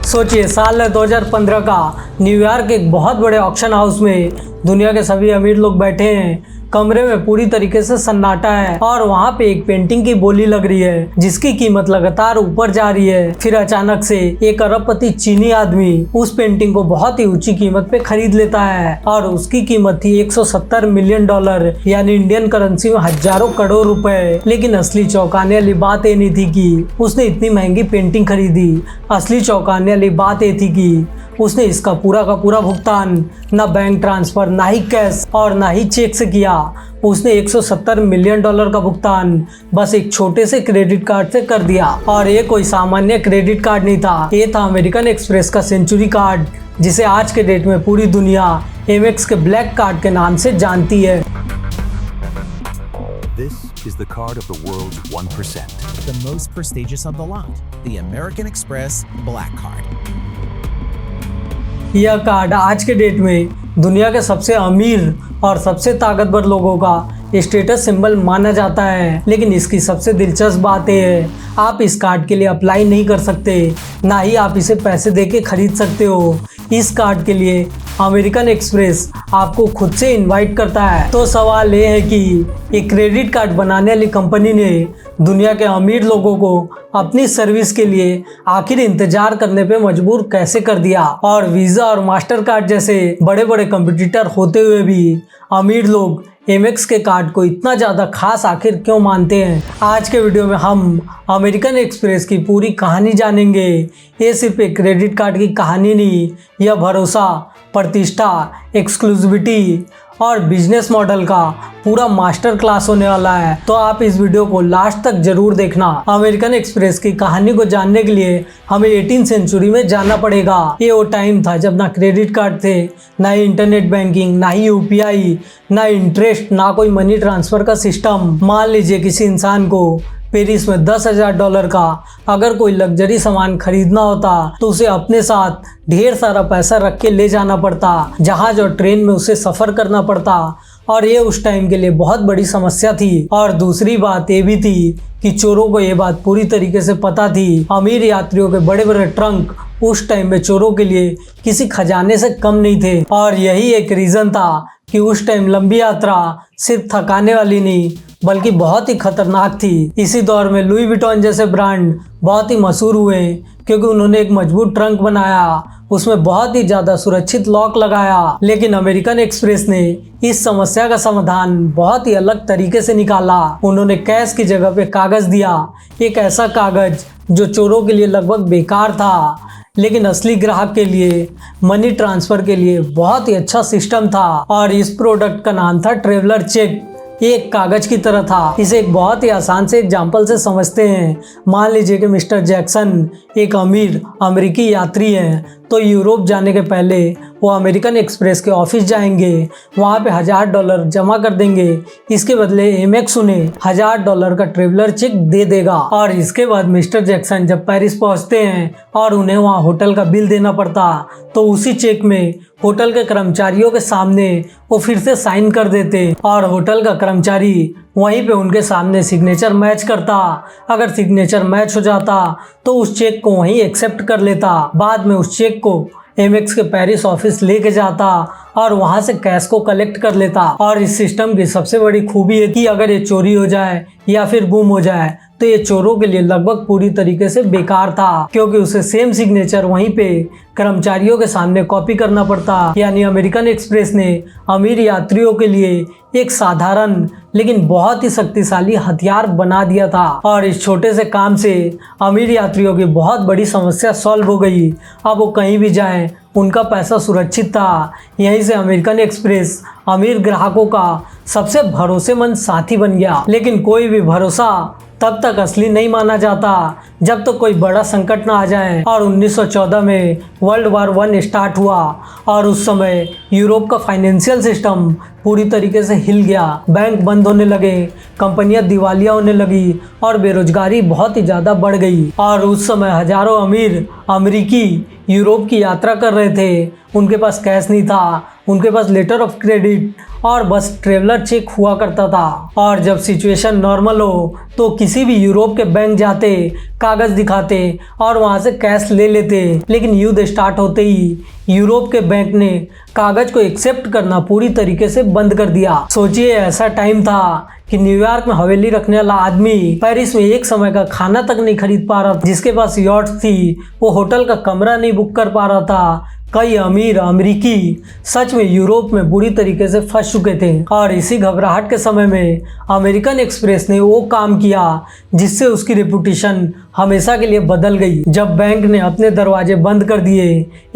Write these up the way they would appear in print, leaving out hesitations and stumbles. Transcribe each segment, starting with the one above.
सोचिए, साल 2015 का न्यूयॉर्क एक बहुत बड़े ऑक्शन हाउस में दुनिया के सभी अमीर लोग बैठे हैं। कमरे में पूरी तरीके से सन्नाटा है और वहाँ पे एक पेंटिंग की बोली लग रही है जिसकी कीमत लगातार ऊपर जा रही है। फिर अचानक से एक अरबपति चीनी आदमी उस पेंटिंग को बहुत ही ऊंची कीमत पे खरीद लेता है और उसकी कीमत थी $170 मिलियन, यानी इंडियन करेंसी में हजारों करोड़ रुपए। लेकिन असली चौंकाने वाली बात ये नहीं थी कि उसने इतनी महंगी पेंटिंग खरीदी। असली चौंकाने वाली बात ये थी कि उसने इसका पूरा का पूरा भुगतान ना बैंक ट्रांसफर, ना ही कैश और ना ही चेक से किया। उसने $170 मिलियन का भुगतान बस एक छोटे से क्रेडिट कार्ड से कर दिया। और ये कोई सामान्य क्रेडिट कार्ड नहीं था, ये था अमेरिकन एक्सप्रेस का सेंचुरी कार्ड, जिसे आज के डेट में पूरी दुनिया एमेक्स के ब्लैक कार्ड के नाम से जानती है। This is the card of the world's 1%. The most prestigious of the lot, the American Express Black Card. यह कार्ड आज के डेट में दुनिया के सबसे अमीर और सबसे ताकतवर लोगों का स्टेटस सिंबल माना जाता है। लेकिन इसकी सबसे दिलचस्प बात यह है, आप इस कार्ड के लिए अप्लाई नहीं कर सकते, ना ही आप इसे पैसे देके खरीद सकते हो। इस कार्ड के लिए अमेरिकन एक्सप्रेस आपको खुद से इनवाइट करता है। तो सवाल ये है कि एक क्रेडिट कार्ड बनाने वाली कंपनी ने दुनिया के अमीर लोगों को अपनी सर्विस के लिए आखिर इंतजार करने पे मजबूर कैसे कर दिया। और वीज़ा और मास्टर कार्ड जैसे बड़े बड़े कंपटीटर होते हुए भी अमीर लोग एमेक्स के कार्ड को इतना ज़्यादा खास आखिर क्यों मानते हैं। आज के वीडियो में हम अमेरिकन एक्सप्रेस की पूरी कहानी जानेंगे। ये सिर्फ एक क्रेडिट कार्ड की कहानी नहीं, यह भरोसा, प्रतिष्ठा, एक्सक्लूसिविटी और बिजनेस मॉडल का पूरा मास्टर क्लास होने वाला है। तो आप इस वीडियो को लास्ट तक जरूर देखना। अमेरिकन एक्सप्रेस की कहानी को जानने के लिए हमें 18वीं सेंचुरी में जाना पड़ेगा। ये वो टाइम था जब ना क्रेडिट कार्ड थे, ना ही इंटरनेट बैंकिंग, ना ही यूपीआई, ना इंटरेस्ट, ना कोई मनी ट्रांसफर का सिस्टम। मान लीजिए किसी इंसान को पेरिस में $10,000 का अगर कोई लग्जरी सामान खरीदना होता तो उसे अपने साथ ढेर सारा पैसा रख के ले जाना पड़ता, जहाज और ट्रेन में उसे सफ़र करना पड़ता और ये उस टाइम के लिए बहुत बड़ी समस्या थी। और दूसरी बात ये भी थी कि चोरों को ये बात पूरी तरीके से पता थी। अमीर यात्रियों के बड़े बड़े ट्रंक उस टाइम में चोरों के लिए किसी खजाने से कम नहीं थे। और यही एक रीज़न था कि उस टाइम लंबी यात्रा सिर्फ थकाने वाली नहीं बल्कि बहुत ही खतरनाक थी। इसी दौर में लुई विटॉन जैसे ब्रांड बहुत ही मशहूर हुए क्योंकि उन्होंने एक मजबूत ट्रंक बनाया, उसमें बहुत ही ज़्यादा सुरक्षित लॉक लगाया। लेकिन अमेरिकन एक्सप्रेस ने इस समस्या का समाधान बहुत ही अलग तरीके से निकाला। उन्होंने कैश की जगह पे कागज़ दिया, एक ऐसा कागज़ जो चोरों के लिए लगभग बेकार था लेकिन असली ग्राहक के लिए मनी ट्रांसफ़र के लिए बहुत ही अच्छा सिस्टम था। और इस प्रोडक्ट का नाम था ट्रेवलर चेक। ये एक कागज़ की तरह था। इसे एक बहुत ही आसान से एग्जाम्पल से समझते हैं। मान लीजिए कि मिस्टर जैक्सन एक अमीर अमेरिकी यात्री हैं, तो यूरोप जाने के पहले वो अमेरिकन एक्सप्रेस के ऑफिस जाएंगे, वहाँ पे $1000 जमा कर देंगे। इसके बदले एमेक्स उन्हें $1000 का ट्रेवलर चेक दे देगा। और इसके बाद मिस्टर जैक्सन जब पेरिस पहुँचते हैं और उन्हें वहाँ होटल का बिल देना पड़ता, तो उसी चेक में होटल के कर्मचारियों के सामने वो फिर से साइन कर देते और होटल का कर्मचारी वहीं पे उनके सामने सिग्नेचर मैच करता। अगर सिग्नेचर मैच हो जाता तो उस चेक को वहीं एक्सेप्ट कर लेता। बाद में उस चेक को एमेक्स के पेरिस ऑफिस लेके जाता और वहां से कैश को कलेक्ट कर लेता। और इस सिस्टम की सबसे बड़ी खूबी है कि अगर ये चोरी हो जाए या फिर गुम हो जाए तो ये चोरों के लिए लगभग पूरी तरीके से बेकार था, क्योंकि उसे सेम सिग्नेचर वहीं पे कर्मचारियों के सामने कॉपी करना पड़ता। यानी अमेरिकन एक्सप्रेस ने अमीर यात्रियों के लिए एक साधारण लेकिन बहुत ही शक्तिशाली हथियार बना दिया था। और इस छोटे से काम से अमीर यात्रियों की बहुत बड़ी समस्या सॉल्व हो गई। अब वो कहीं भी जाएं उनका पैसा सुरक्षित था। यहीं से अमेरिकन एक्सप्रेस अमीर ग्राहकों का सबसे भरोसेमंद साथी बन गया। लेकिन कोई भी भरोसा तब तक असली नहीं माना जाता जब तक तो कोई बड़ा संकट ना आ जाए। और 1914 में वर्ल्ड वार 1 स्टार्ट हुआ और उस समय यूरोप का फाइनेंशियल सिस्टम पूरी तरीके से हिल गया। बैंक बंद होने लगे, कंपनियां दिवालिया होने लगी और बेरोजगारी बहुत ही ज़्यादा बढ़ गई। और उस समय हजारों अमीर अमेरिकी यूरोप की यात्रा कर रहे थे। उनके पास कैश नहीं था, उनके पास लेटर ऑफ क्रेडिट और बस ट्रेवलर चेक हुआ करता था। और जब सिचुएशन नॉर्मल हो तो किसी भी यूरोप के बैंक जाते, कागज दिखाते और वहां से कैश ले लेते। लेकिन युद्ध स्टार्ट होते ही यूरोप के बैंक ने कागज को एक्सेप्ट करना पूरी तरीके से बंद कर दिया। सोचिए, ऐसा टाइम था कि न्यूयॉर्क में हवेली रखने वाला आदमी पेरिस में एक समय का खाना तक नहीं खरीद पा रहा था। जिसके पास यॉट थी वो होटल का कमरा नहीं बुक कर पा रहा था। कई अमीर अमेरिकी सच में यूरोप में बुरी तरीके से फंस चुके थे। और इसी घबराहट के समय में अमेरिकन एक्सप्रेस ने वो काम किया जिससे उसकी रेपुटेशन हमेशा के लिए बदल गई। जब बैंक ने अपने दरवाजे बंद कर दिए,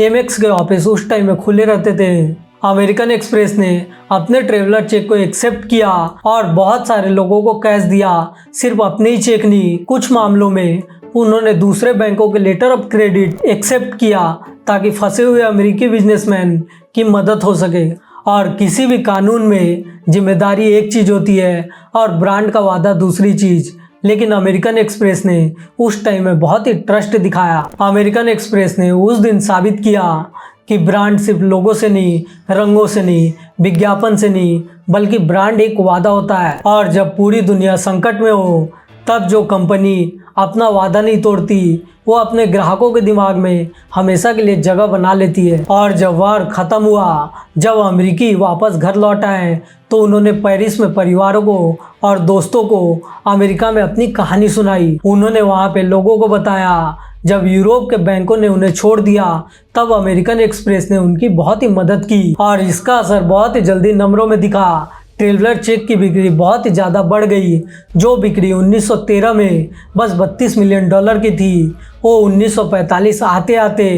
एमएक्स के ऑफिस उस टाइम में खुले रहते थे। अमेरिकन एक्सप्रेस ने अपने ट्रेवलर चेक को एक्सेप्ट किया और बहुत सारे लोगों को कैश दिया। सिर्फ अपने ही चेक नहीं, कुछ मामलों में उन्होंने दूसरे बैंकों के लेटर ऑफ क्रेडिट एक्सेप्ट किया ताकि फंसे हुए अमेरिकी बिजनेसमैन की मदद हो सके। और किसी भी कानून में जिम्मेदारी एक चीज़ होती है और ब्रांड का वादा दूसरी चीज़। लेकिन अमेरिकन एक्सप्रेस ने उस टाइम में बहुत ही ट्रस्ट दिखाया। अमेरिकन एक्सप्रेस ने उस दिन साबित किया कि ब्रांड सिर्फ लोगों से नहीं, रंगों से नहीं, विज्ञापन से नहीं, बल्कि ब्रांड एक वादा होता है। और जब पूरी दुनिया संकट में हो तब जो कंपनी अपना वादा नहीं तोड़ती वो अपने ग्राहकों के दिमाग में हमेशा के लिए जगह बना लेती है। और जब वार ख़त्म हुआ, जब अमेरिकी वापस घर लौट आए तो उन्होंने पेरिस में परिवारों को और दोस्तों को अमेरिका में अपनी कहानी सुनाई। उन्होंने वहाँ पे लोगों को बताया जब यूरोप के बैंकों ने उन्हें छोड़ दिया तब अमेरिकन एक्सप्रेस ने उनकी बहुत ही मदद की। और इसका असर बहुत ही जल्दी नंबरों में दिखा। ट्रेवलर चेक की बिक्री बहुत ही ज़्यादा बढ़ गई। जो बिक्री 1913 में बस $32 मिलियन की थी, वो 1945 आते आते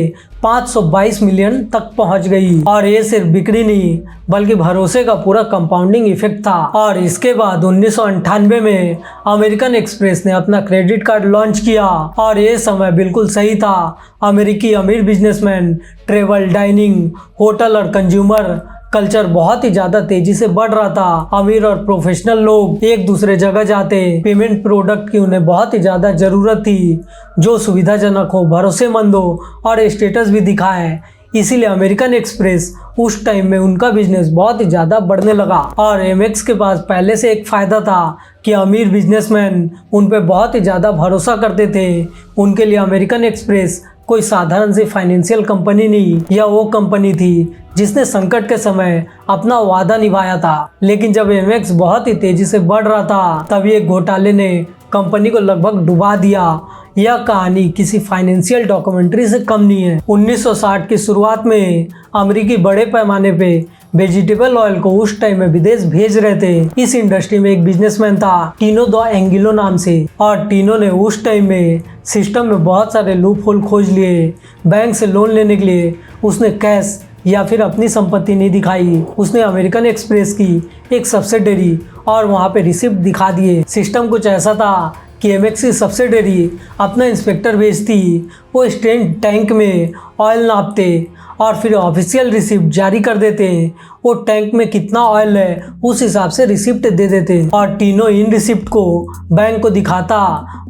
522 मिलियन तक पहुंच गई। और ये सिर्फ बिक्री नहीं बल्कि भरोसे का पूरा कंपाउंडिंग इफेक्ट था। और इसके बाद 1998 में अमेरिकन एक्सप्रेस ने अपना क्रेडिट कार्ड लॉन्च किया। और ये समय बिल्कुल सही था। अमेरिकी अमीर बिजनेसमैन, ट्रेवल, डाइनिंग, होटल और कंज्यूमर कल्चर बहुत ही ज़्यादा तेजी से बढ़ रहा था। अमीर और प्रोफेशनल लोग एक दूसरे जगह जाते। पेमेंट प्रोडक्ट की उन्हें बहुत ही ज़्यादा ज़रूरत थी जो सुविधाजनक हो, भरोसेमंद हो और स्टेटस भी दिखाए। इसीलिए अमेरिकन एक्सप्रेस उस टाइम में उनका बिजनेस बहुत ही ज़्यादा बढ़ने लगा। और एमएक्स के पास पहले से एक फ़ायदा था कि अमीर बिजनेसमैन उन पे बहुत ही ज़्यादा भरोसा करते थे। उनके लिए अमेरिकन एक्सप्रेस कोई साधारण सी फाइनेंशियल कंपनी नहीं, या वो कंपनी थी जिसने संकट के समय अपना वादा निभाया था। लेकिन जब एमएक्स बहुत ही तेजी से बढ़ रहा था तभी एक घोटाले ने कंपनी को लगभग डुबा दिया। यह कहानी किसी फाइनेंशियल डॉक्यूमेंट्री से कम नहीं है। 1960 की शुरुआत में अमेरिकी बड़े पैमाने पे वेजिटेबल ऑयल को उस टाइम में विदेश भेज रहे थे। इस इंडस्ट्री में एक बिजनेसमैन था टीनो द एंगिलो नाम से। और टीनो ने उस टाइम में सिस्टम में बहुत सारे लूप होल खोज लिए। बैंक से लोन लेने के लिए उसने कैश या फिर अपनी संपत्ति नहीं दिखाई। उसने अमेरिकन एक्सप्रेस की एक सब्सिडरी और वहाँ पे रिसिप्ट दिखा दिए। सिस्टम कुछ ऐसा था कि एमएक्स की सब्सिडरी अपना इंस्पेक्टर भेजती, वो स्टेन टैंक में ऑयल नापते और फिर ऑफिशियल रिसिप्ट जारी कर देते। वो टैंक में कितना ऑयल है उस हिसाब से रिसिप्ट दे देते। और टीनो इन रिसिप्ट को बैंक को दिखाता,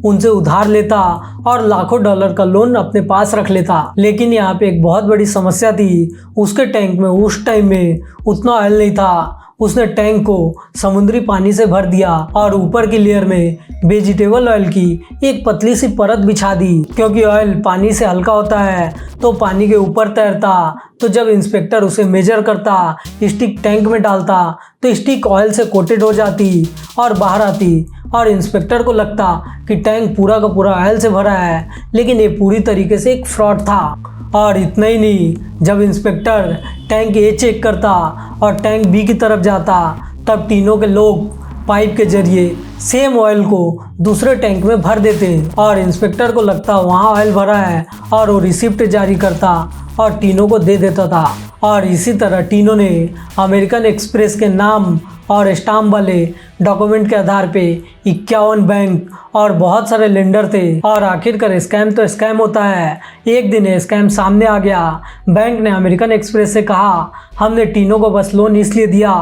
उनसे उधार लेता और लाखों डॉलर का लोन अपने पास रख लेता। लेकिन यहाँ पे एक बहुत बड़ी समस्या थी। उसके टैंक में उस टाइम में उतना ऑयल नहीं था। उसने टैंक को समुद्री पानी से भर दिया और ऊपर की लेयर में वेजिटेबल ऑयल की एक पतली सी परत बिछा दी। क्योंकि ऑयल पानी से हल्का होता है तो पानी के ऊपर तैरता। तो जब इंस्पेक्टर उसे मेजर करता, स्टिक टैंक में डालता तो स्टिक ऑयल से कोटेड हो जाती और बाहर आती। और इंस्पेक्टर को लगता कि टैंक पूरा का पूरा ऑयल से भरा है, लेकिन ये पूरी तरीके से एक फ्रॉड था। और इतना ही नहीं, जब इंस्पेक्टर टैंक ए चेक करता और टैंक बी की तरफ जाता तब टीनो के लोग पाइप के जरिए सेम ऑयल को दूसरे टैंक में भर देते। और इंस्पेक्टर को लगता वहाँ ऑयल भरा है और वो रिसिप्ट जारी करता और टीनो को दे देता था। और इसी तरह टीनो ने अमेरिकन एक्सप्रेस के नाम और स्टाम्प वाले डॉक्यूमेंट के आधार पे 51 बैंक और बहुत सारे लेंडर थे। और आखिरकार स्कैम तो स्कैम होता है। एक दिन ये स्कैम सामने आ गया। बैंक ने अमेरिकन एक्सप्रेस से कहा, हमने टीनो को बस लोन इसलिए दिया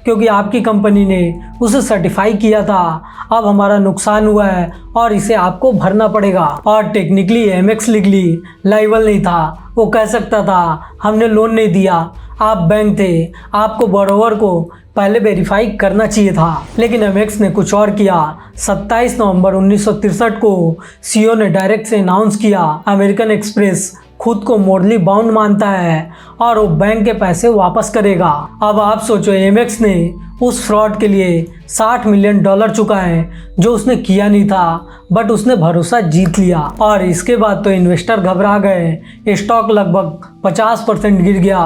क्योंकि आपकी कंपनी ने उसे सर्टिफाई किया था। अब हमारा नुकसान हुआ है और इसे आपको भरना पड़ेगा। और टेक्निकली एमएक्स लीगली लायबल नहीं था। वो कह सकता था हमने लोन नहीं दिया, आप बैंक थे, आपको बोरोवर को पहले वेरीफाई करना चाहिए था। लेकिन एमेक्स ने कुछ और किया। 27 नवंबर 1963 को सीईओ ने डायरेक्ट से अनाउंस किया, अमेरिकन एक्सप्रेस खुद को मोरली बाउंड मानता है और वो बैंक के पैसे वापस करेगा। अब आप सोचो, एमेक्स ने उस फ्रॉड के लिए $60 मिलियन चुकाए जो उसने किया नहीं था, बट उसने भरोसा जीत लिया। और इसके बाद तो इन्वेस्टर घबरा गए, स्टॉक लगभग 50% गिर गया।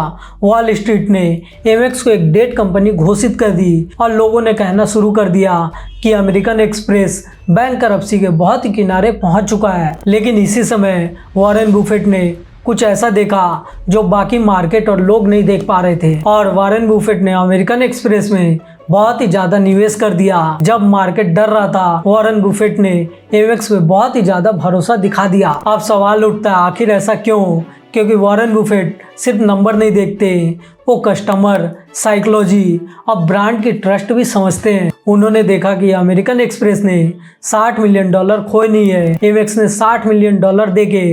वॉल स्ट्रीट ने एमेक्स को एक डेड कंपनी घोषित कर दी और लोगों ने कहना शुरू कर दिया कि अमेरिकन एक्सप्रेस बैंक करप्सी के बहुत ही किनारे पहुंच चुका है। लेकिन इसी समय वॉरेन बुफेट ने कुछ ऐसा देखा जो बाकी मार्केट और लोग नहीं देख पा रहे थे, और वॉरेन बुफेट ने अमेरिकन एक्सप्रेस में बहुत ही ज्यादा निवेश कर दिया। जब मार्केट डर रहा था, वॉरेन बुफेट ने एमेक्स पे बहुत ही ज्यादा भरोसा दिखा दिया। अब सवाल उठता है, आखिर ऐसा क्यों? क्योंकि वॉरेन बुफेट सिर्फ नंबर नहीं देखते, वो कस्टमर, साइकोलॉजी और ब्रांड की ट्रस्ट भी समझते हैं। उन्होंने देखा कि अमेरिकन एक्सप्रेस ने $60 मिलियन खोए नहीं है। एमेक्स ने $60 मिलियन देके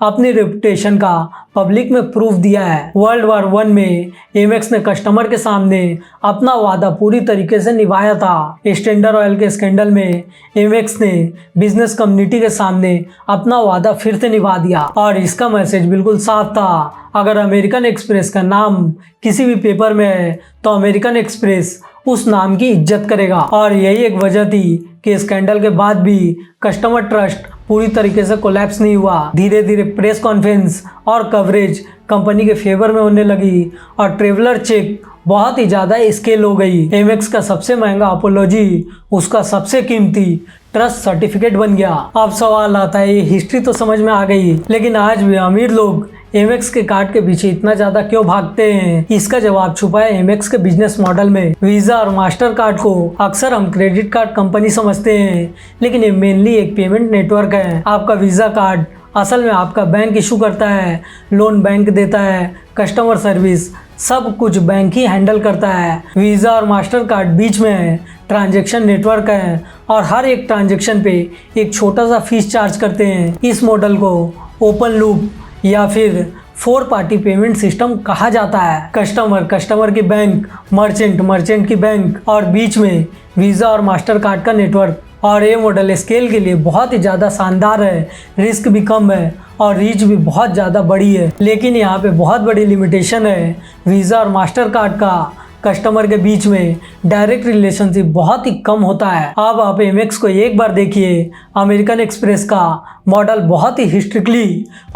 अपनी रेपुटेशन का पब्लिक में प्रूफ दिया है। वर्ल्ड वॉर 1 में एमेक्स ने कस्टमर के सामने अपना वादा पूरी तरीके से निभाया था। स्टैंडर्ड ऑयल के स्कैंडल में एमेक्स ने बिजनेस कम्युनिटी के सामने अपना वादा फिर से निभा दिया, और इसका मैसेज बिल्कुल साफ था, अगर अमेरिकन एक्सप्रेस का नाम किसी भी पेपर में है तो अमेरिकन एक्सप्रेस उस नाम की इज्जत करेगा। और यही एक वजह थी कि स्कैंडल के बाद भी कस्टमर ट्रस्ट पूरी तरीके से कोलैप्स नहीं हुआ। धीरे धीरे प्रेस कॉन्फ्रेंस और कवरेज कंपनी के फेवर में होने लगी और ट्रेवलर चेक बहुत ही ज़्यादा स्केल हो गई। एमेक्स का सबसे महंगा अपोलॉजी उसका सबसे कीमती ट्रस्ट सर्टिफिकेट बन गया। अब सवाल आता है, ये हिस्ट्री तो समझ में आ गई, लेकिन आज भी अमीर लोग एमेक्स के कार्ड के पीछे इतना ज्यादा क्यों भागते हैं? इसका जवाब छुपा है एमेक्स के बिजनेस मॉडल में। वीजा और मास्टर कार्ड को अक्सर हम क्रेडिट कार्ड कंपनी समझते हैं, लेकिन ये मेनली एक पेमेंट नेटवर्क है। आपका वीजा कार्ड असल में आपका बैंक इशू करता है, लोन बैंक देता है, कस्टमर सर्विस सब कुछ बैंक ही हैंडल करता है। वीजा और मास्टर कार्ड बीच में है, ट्रांजैक्शन नेटवर्क है और हर एक ट्रांजैक्शन पे एक छोटा सा फीस चार्ज करते हैं। इस मॉडल को ओपन लूप या फिर 4 पार्टी पेमेंट सिस्टम कहा जाता है। कस्टमर की बैंक, मर्चेंट की बैंक और बीच में वीजा और मास्टर कार्ड का नेटवर्क। और ये मॉडल स्केल के लिए बहुत ही ज़्यादा शानदार है, रिस्क भी कम है और रीच भी बहुत ज़्यादा बड़ी है। लेकिन यहाँ पे बहुत बड़ी लिमिटेशन है, वीज़ा और मास्टर कार्ड का कस्टमर के बीच में डायरेक्ट रिलेशनशिप बहुत ही कम होता है। अब आप एमेक्स को एक बार देखिए, अमेरिकन एक्सप्रेस का मॉडल बहुत ही हिस्ट्रिकली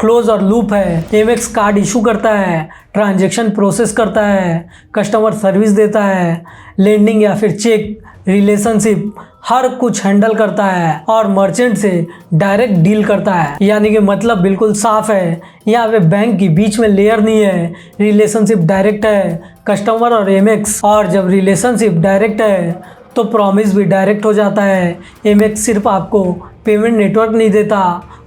क्लोज और लूप है। एमेक्स कार्ड इशू करता है, ट्रांजैक्शन प्रोसेस करता है, कस्टमर सर्विस देता है, लेंडिंग या फिर चेक, रिलेशनशिप हर कुछ हैंडल करता है और मर्चेंट से डायरेक्ट डील करता है। यानी कि मतलब बिल्कुल साफ है, यहाँ पे बैंक के बीच में लेयर नहीं है, रिलेशनशिप डायरेक्ट है कस्टमर और एमेक्स। और जब रिलेशनशिप डायरेक्ट है तो प्रॉमिस भी डायरेक्ट हो जाता है। एमेक्स सिर्फ आपको पेमेंट नेटवर्क नहीं देता,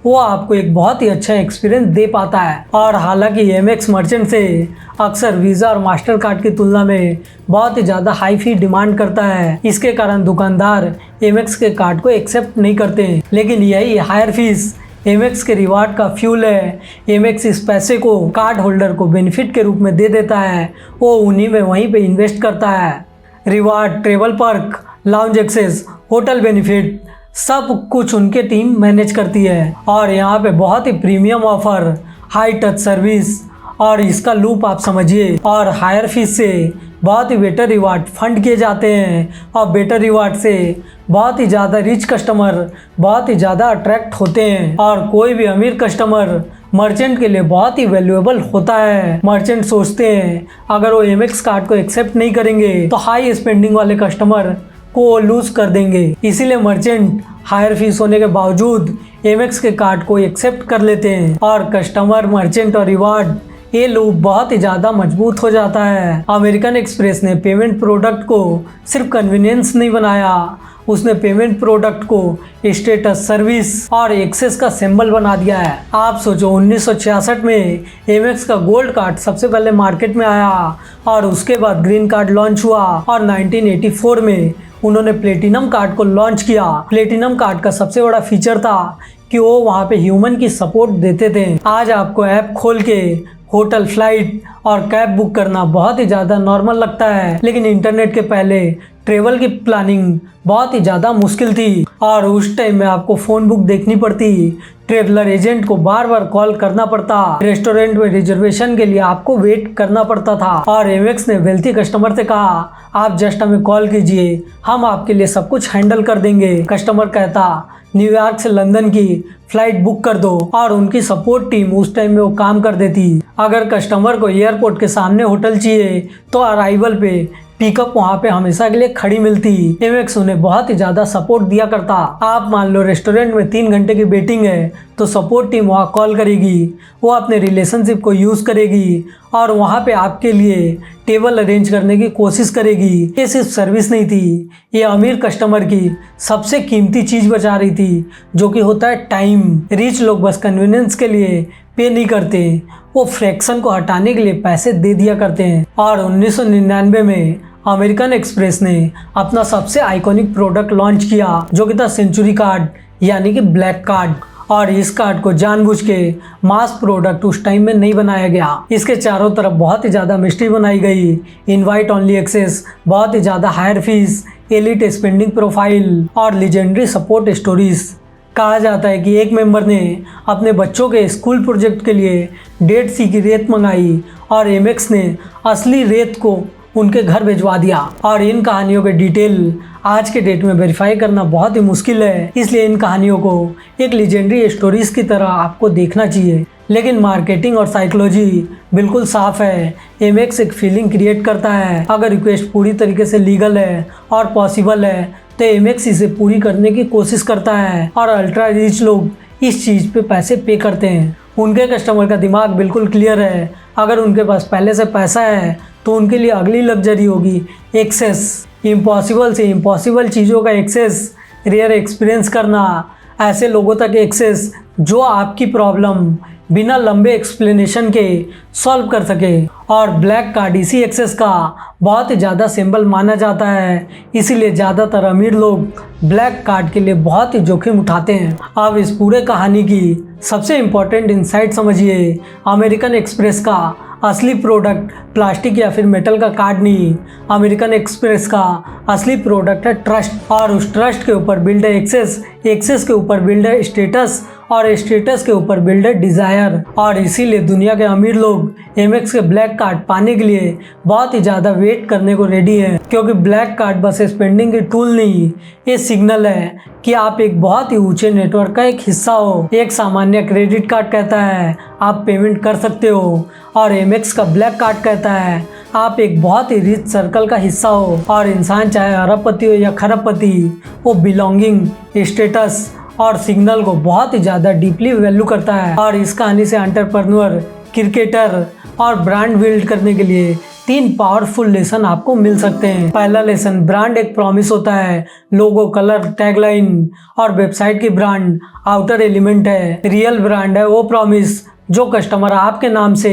वो आपको एक बहुत ही अच्छा एक्सपीरियंस दे पाता है। और हालांकि एमेक्स मर्चेंट से अक्सर वीज़ा और मास्टर कार्ड की तुलना में बहुत ही ज़्यादा हाई फी डिमांड करता है। इसके कारण दुकानदार एमेक्स के कार्ड को एक्सेप्ट नहीं करते। लेकिन यही हायर फीस एमेक्स के रिवार्ड का फ्यूल है। एमेक्स इस पैसे को कार्ड होल्डर को बेनिफिट के रूप में दे देता है, वो उन्हीं में वहीं पे इन्वेस्ट करता है। Reward, travel perk, lounge access, hotel benefit सब कुछ उनके टीम मैनेज करती है। और यहाँ पे बहुत ही premium offer, high touch service और इसका लूप आप समझिए। और हायर फीस से बहुत ही बेटर रिवार्ड फंड किए जाते हैं और बेटर रिवार्ड से बहुत ही ज़्यादा रिच कस्टमर बहुत ही ज़्यादा अट्रैक्ट होते हैं। और कोई भी अमीर कस्टमर मर्चेंट के लिए बहुत ही वैल्यूएबल होता है। मर्चेंट सोचते हैं अगर वो एमेक्स कार्ड को एक्सेप्ट नहीं करेंगे तो हाई स्पेंडिंग वाले कस्टमर को लूज कर देंगे। इसीलिए मर्चेंट हायर फीस होने के बावजूद एमेक्स के कार्ड को एक्सेप्ट कर लेते हैं और कस्टमर, मर्चेंट और रिवार्ड ये लूप बहुत ही ज़्यादा मजबूत हो जाता है। अमेरिकन एक्सप्रेस ने पेमेंट प्रोडक्ट को सिर्फ कन्वीनियंस नहीं बनाया, उसने पेमेंट प्रोडक्ट को स्टेटस, सर्विस और एक्सेस का सिंबल बना दिया है। आप सोचो 1966 में एमेक्स का गोल्ड कार्ड सबसे पहले मार्केट में आया और उसके बाद ग्रीन कार्ड लॉन्च हुआ और 1984 में उन्होंने प्लेटिनम कार्ड को लॉन्च किया। प्लेटिनम कार्ड का सबसे बड़ा फीचर था कि वो वहाँ पे ह्यूमन की सपोर्ट देते थे। आज आपको ऐप खोल के होटल, फ्लाइट और कैब बुक करना बहुत ही ज़्यादा नॉर्मल लगता है, लेकिन इंटरनेट के पहले ट्रेवल की प्लानिंग बहुत ही ज़्यादा मुश्किल थी और उस टाइम में आपको फ़ोन बुक देखनी पड़ती, ट्रेवलर एजेंट को बार बार कॉल करना पड़ता, रेस्टोरेंट में रिजर्वेशन के लिए आपको वेट करना पड़ता था। और एमेक्स ने वेल्थी कस्टमर से कहा, आप जस्ट हमें कॉल कीजिए, हम आपके लिए सब कुछ हैंडल कर देंगे। कस्टमर कहता, न्यूयॉर्क से लंदन की फ्लाइट बुक कर दो और उनकी सपोर्ट टीम उस टाइम में वो काम कर देती। अगर कस्टमर को एयरपोर्ट के सामने होटल चाहिए तो अराइवल पे पिकअप वहाँ पे हमेशा के लिए खड़ी मिलती। एमेक्स उन्हें बहुत ही ज़्यादा सपोर्ट दिया करता। आप मान लो रेस्टोरेंट में 3 घंटे की वेटिंग है तो सपोर्ट टीम वहाँ कॉल करेगी, वो अपने रिलेशनशिप को यूज़ करेगी और वहाँ पे आपके लिए टेबल अरेंज करने की कोशिश करेगी। ये सिर्फ सर्विस नहीं थी, ये अमीर कस्टमर की सबसे कीमती चीज़ बचा रही थी, जो कि होता है टाइम। रिच लोग बस कन्वीनियंस के लिए पे नहीं करते, वो फ्रैक्शन को हटाने के लिए पैसे दे दिया करते हैं। और 1999 में अमेरिकन एक्सप्रेस ने अपना सबसे आइकॉनिक प्रोडक्ट लॉन्च किया, जो कि था सेंचुरी कार्ड यानी कि ब्लैक कार्ड। और इस कार्ड को जानबूझ के मास प्रोडक्ट उस टाइम में नहीं बनाया गया। इसके चारों तरफ बहुत ही ज़्यादा मिस्ट्री बनाई गई, इनवाइट ओनली एक्सेस, बहुत ही ज़्यादा higher fees, elite spending profile और लेजेंडरी सपोर्ट स्टोरीज। कहा जाता है कि एक मेंबर ने अपने बच्चों के स्कूल प्रोजेक्ट के लिए डेड सी की रेत मंगाई और एमेक्स ने असली रेत को उनके घर भिजवा दिया। और इन कहानियों के डिटेल आज के डेट में वेरीफाई करना बहुत ही मुश्किल है, इसलिए इन कहानियों को एक लेजेंडरी स्टोरीज की तरह आपको देखना चाहिए। लेकिन मार्केटिंग और साइकोलॉजी बिल्कुल साफ है। एमेक्स एक फीलिंग क्रिएट करता है, अगर रिक्वेस्ट पूरी तरीके से लीगल है और पॉसिबल है तो एमेक्स इसे पूरी करने की कोशिश करता है और अल्ट्रा रिच लोग इस चीज़ पे पैसे पे करते हैं। उनके कस्टमर का दिमाग बिल्कुल क्लियर है, अगर उनके पास पहले से पैसा है तो उनके लिए अगली लग्जरी होगी एक्सेस। इम्पॉसिबल से इम्पॉसिबल चीज़ों का एक्सेस, रेयर एक्सपीरियंस करना, ऐसे लोगों तक एक्सेस जो आपकी प्रॉब्लम बिना लंबे एक्सप्लेनेशन के सॉल्व कर सके। और ब्लैक कार्ड इसी एक्सेस का बहुत ही ज़्यादा सिंबल माना जाता है, इसीलिए ज़्यादातर अमीर लोग ब्लैक कार्ड के लिए बहुत ही जोखिम उठाते हैं। अब इस पूरे कहानी की सबसे इम्पोर्टेंट इंसाइट समझिए, अमेरिकन एक्सप्रेस का असली प्रोडक्ट प्लास्टिक या फिर मेटल का कार्ड नहीं, अमेरिकन एक्सप्रेस का असली प्रोडक्ट है ट्रस्ट। और उस ट्रस्ट के ऊपर बिल्ड है एक्सेस, एक्सेस के ऊपर बिल्ड है स्टेटस और स्टेटस के ऊपर बिल्ड है डिज़ायर। और इसीलिए दुनिया के अमीर लोग एमेक्स के ब्लैक कार्ड पाने के लिए बहुत ही ज़्यादा वेट करने को रेडी हैं, क्योंकि ब्लैक कार्ड बस स्पेंडिंग की टूल नहीं, ये सिग्नल है कि आप एक बहुत ही ऊंचे नेटवर्क का एक हिस्सा हो। एक सामान्य क्रेडिट कार्ड कहता है आप पेमेंट कर सकते हो और एमेक्स का ब्लैक कार्ड कहता है आप एक बहुत ही रिच सर्कल का हिस्सा हो। और इंसान चाहे अरबपति हो या खरबपति, वो बिलोंगिंग, स्टेटस और सिग्नल को बहुत ही ज़्यादा डीपली वैल्यू करता है। और इस कहानी से एंटरप्रेन्योर, क्रिकेटर और ब्रांड बिल्ड करने के लिए 3 पावरफुल लेसन आपको मिल सकते हैं। पहला लेसन, ब्रांड एक प्रॉमिस होता है, लोगो, कलर, टैगलाइन और वेबसाइट की ब्रांड आउटर एलिमेंट है। रियल ब्रांड है वो प्रॉमिस जो कस्टमर आपके नाम से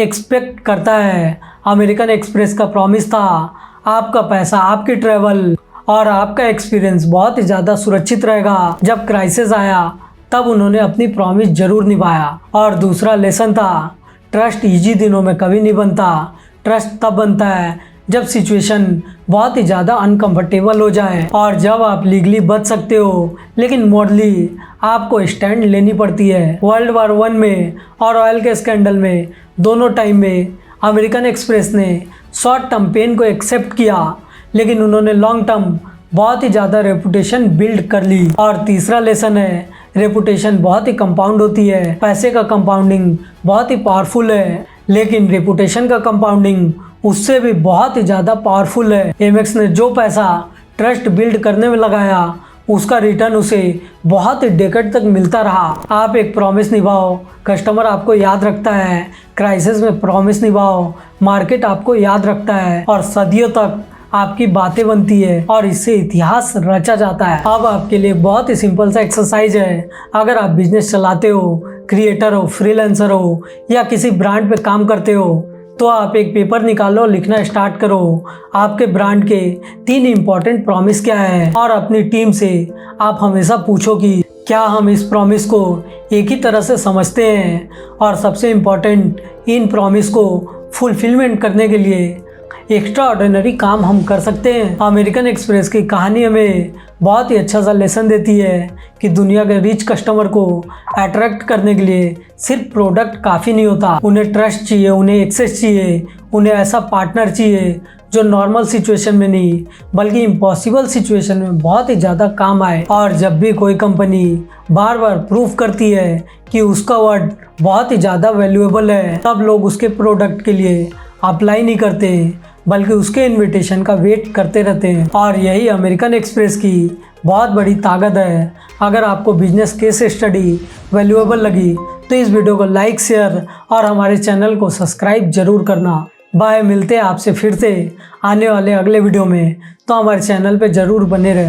एक्सपेक्ट करता है। अमेरिकन एक्सप्रेस का प्रॉमिस था आपका पैसा, आपकी ट्रैवल और आपका एक्सपीरियंस बहुत ही ज़्यादा सुरक्षित रहेगा। जब क्राइसिस आया तब उन्होंने अपनी प्रॉमिस जरूर निभाया। और दूसरा लेसन था, ट्रस्ट इजी दिनों में कभी नहीं बनता, ट्रस्ट तब बनता है जब सिचुएशन बहुत ही ज़्यादा अनकंफर्टेबल हो जाए और जब आप लीगली बच सकते हो लेकिन मॉरली आपको स्टैंड लेनी पड़ती है। वर्ल्ड वार 1 में और ऑयल के स्कैंडल में दोनों टाइम में अमेरिकन एक्सप्रेस ने शॉर्ट टर्म पेन को एक्सेप्ट किया, लेकिन उन्होंने लॉन्ग टर्म बहुत ही ज़्यादा रेपुटेशन बिल्ड कर ली। और तीसरा लेसन है, रेपुटेशन बहुत ही कंपाउंड होती है, पैसे का कंपाउंडिंग बहुत ही पावरफुल है, लेकिन रेपुटेशन का कंपाउंडिंग उससे भी बहुत ही ज़्यादा पावरफुल है। एमेक्स ने जो पैसा ट्रस्ट बिल्ड करने में लगाया उसका रिटर्न उसे बहुत ही डेकेड तक मिलता रहा। आप एक प्रॉमिस निभाओ, कस्टमर आपको याद रखता है, क्राइसिस में प्रॉमिस निभाओ, मार्केट आपको याद रखता है और सदियों तक आपकी बातें बनती है और इससे इतिहास रचा जाता है। अब आपके लिए बहुत ही सिंपल सा एक्सरसाइज है, अगर आप बिजनेस चलाते हो, क्रिएटर हो, फ्रीलांसर हो या किसी ब्रांड पे काम करते हो तो आप एक पेपर निकालो, लिखना स्टार्ट करो आपके ब्रांड के 3 इंपॉर्टेंट प्रॉमिस क्या है और अपनी टीम से आप हमेशा पूछो कि क्या हम इस प्रॉमिस को एक ही तरह से समझते हैं और सबसे इम्पॉर्टेंट इन प्रॉमिस को फुलफिलमेंट करने के लिए एक्स्ट्रा ऑर्डिनरी काम हम कर सकते हैं। अमेरिकन एक्सप्रेस की कहानी हमें बहुत ही अच्छा सा लेसन देती है कि दुनिया के रिच कस्टमर को अट्रैक्ट करने के लिए सिर्फ प्रोडक्ट काफ़ी नहीं होता, उन्हें ट्रस्ट चाहिए, उन्हें एक्सेस चाहिए, उन्हें ऐसा पार्टनर चाहिए जो नॉर्मल सिचुएशन में नहीं बल्कि इम्पॉसिबल सिचुएशन में बहुत ही ज़्यादा काम आए। और जब भी कोई कंपनी बार बार प्रूव करती है कि उसका वर्ड बहुत ही ज़्यादा वैल्यूएबल है, तब लोग उसके प्रोडक्ट के लिए अप्लाई नहीं करते बल्कि उसके इनविटेशन का वेट करते रहते हैं। और यही अमेरिकन एक्सप्रेस की बहुत बड़ी ताकत है। अगर आपको बिजनेस केस स्टडी वैल्यूएबल लगी तो इस वीडियो को लाइक, शेयर और हमारे चैनल को सब्सक्राइब जरूर करना। बाय, मिलते हैं आपसे फिर से आने वाले अगले वीडियो में, तो हमारे चैनल पे ज़रूर बने रहें।